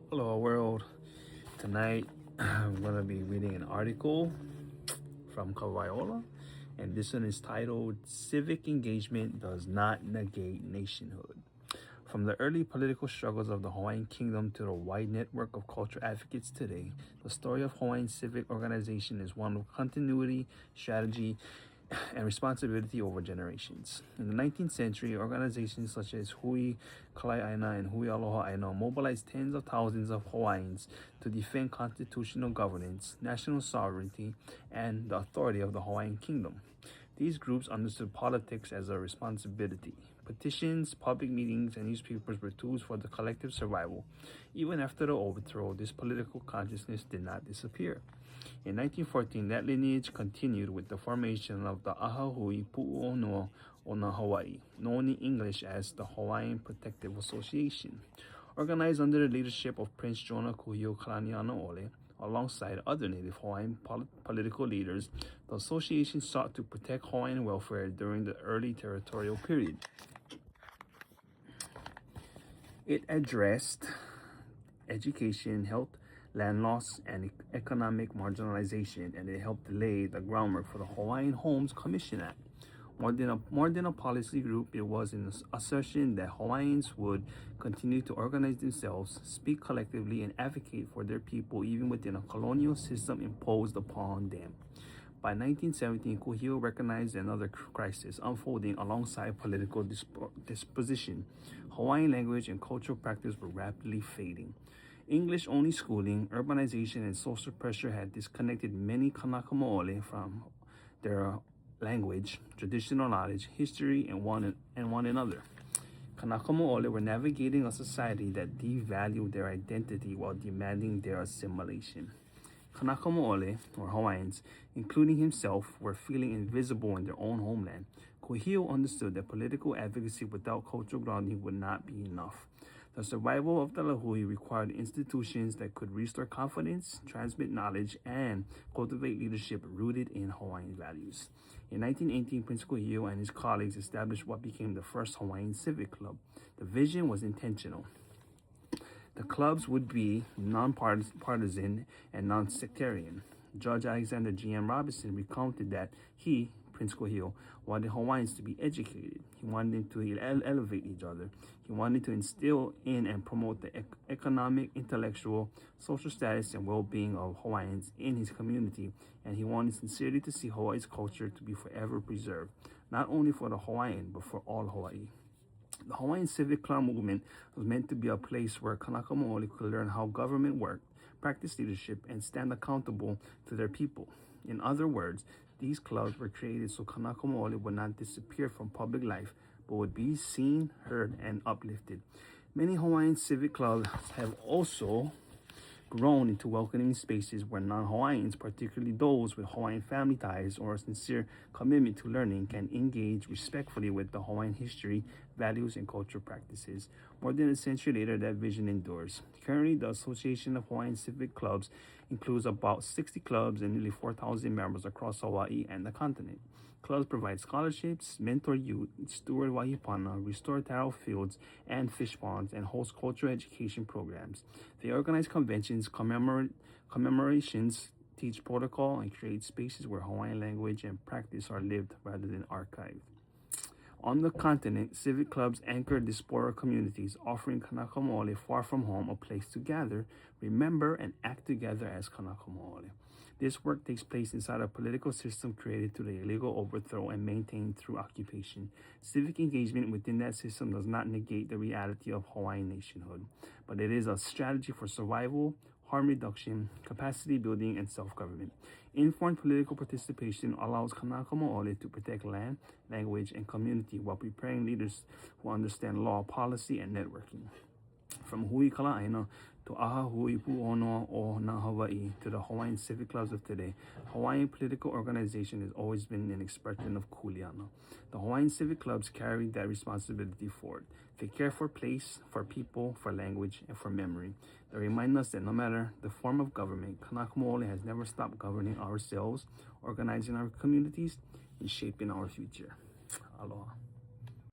Hello world. Tonight I'm going to be reading an article from Kawaiola, and this one is titled Civic Engagement Does Not Negate Nationhood. From the early political struggles of the Hawaiian Kingdom to the wide network of cultural advocates today, the story of Hawaiian Civic Organization is one of continuity, strategy, and responsibility over generations. In the 19th century, organizations such as Hui Kalai'aina and Hui Aloha Aina mobilized tens of thousands of Hawaiians to defend constitutional governance, national sovereignty, and the authority of the Hawaiian Kingdom. These groups understood politics as a responsibility. Petitions, public meetings, and newspapers were tools for the collective survival. Even after the overthrow, this political consciousness did not disappear. In 1914, that lineage continued with the formation of the Ahahui Pu'uonoa Ona Hawaii, known in English as the Hawaiian Protective Association. Organized under the leadership of Prince Jonah Kuhio Kalanianaole, alongside other Native Hawaiian political leaders, the association sought to protect Hawaiian welfare during the early territorial period. It addressed education, health, land loss, and economic marginalization, and it helped lay the groundwork for the Hawaiian Homes Commission Act. More than a policy group, it was an assertion that Hawaiians would continue to organize themselves, speak collectively, and advocate for their people even within a colonial system imposed upon them. By 1917, Kuhio recognized another crisis unfolding alongside political disposition. Hawaiian language and cultural practice were rapidly fading. English-only schooling, urbanization, and social pressure had disconnected many Kanaka from their language, traditional knowledge, history, and one another. Kanaka were navigating a society that devalued their identity while demanding their assimilation. Kanaka or Hawaiians, including himself, were feeling invisible in their own homeland. Kuhio understood that political advocacy without cultural grounding would not be enough. The survival of the Lahui required institutions that could restore confidence, transmit knowledge, and cultivate leadership rooted in Hawaiian values. In 1918, Prince Kuhio and his colleagues established what became the first Hawaiian Civic Club. The vision was intentional. The clubs would be non-partisan and non-sectarian. Judge Alexander G.M. Robinson recounted that he, Prince Kuhio, wanted Hawaiians to be educated. He wanted them to elevate each other. He wanted to instill in and promote the economic, intellectual, social status, and well-being of Hawaiians in his community, and he wanted sincerely to see Hawaii's culture to be forever preserved, not only for the Hawaiian, but for all Hawaii. The Hawaiian Civic Club movement was meant to be a place where Kanaka could learn how government worked, practice leadership, and stand accountable to their people. In other words, these clubs were created so Kanaka would not disappear from public life, but would be seen, heard, and uplifted. Many Hawaiian civic clubs have also grown into welcoming spaces where non-Hawaiians, particularly those with Hawaiian family ties or a sincere commitment to learning, can engage respectfully with the Hawaiian history, values, and cultural practices. More than a century later, that vision endures. Currently, the Association of Hawaiian Civic Clubs includes about 60 clubs and nearly 4,000 members across Hawaii and the continent. Clubs provide scholarships, mentor youth, steward wahipana, restore taro fields and fish ponds, and host cultural education programs. They organize conventions, commemorations, teach protocol, and create spaces where Hawaiian language and practice are lived rather than archived. On the continent, civic clubs anchor diaspora communities, offering Kanaka far from home a place to gather, remember, and act together as Kanaka. This work takes place inside a political system created through the illegal overthrow and maintained through occupation. Civic engagement within that system does not negate the reality of Hawaiian nationhood, but it is a strategy for survival, harm reduction, capacity building, and self-government. Informed political participation allows Kanaka to protect land, language, and community while preparing leaders who understand law, policy, and networking. From Hui Kala'aina to Ahahui Pu'uonoa Ona Hawaii to the Hawaiian Civic Clubs of today, Hawaiian political organization has always been an expression of kuleana. The Hawaiian Civic Clubs carry that responsibility forward. They care for place, for people, for language, and for memory. They remind us that no matter the form of government, Kanaka has never stopped governing ourselves, organizing our communities, and shaping our future. Aloha.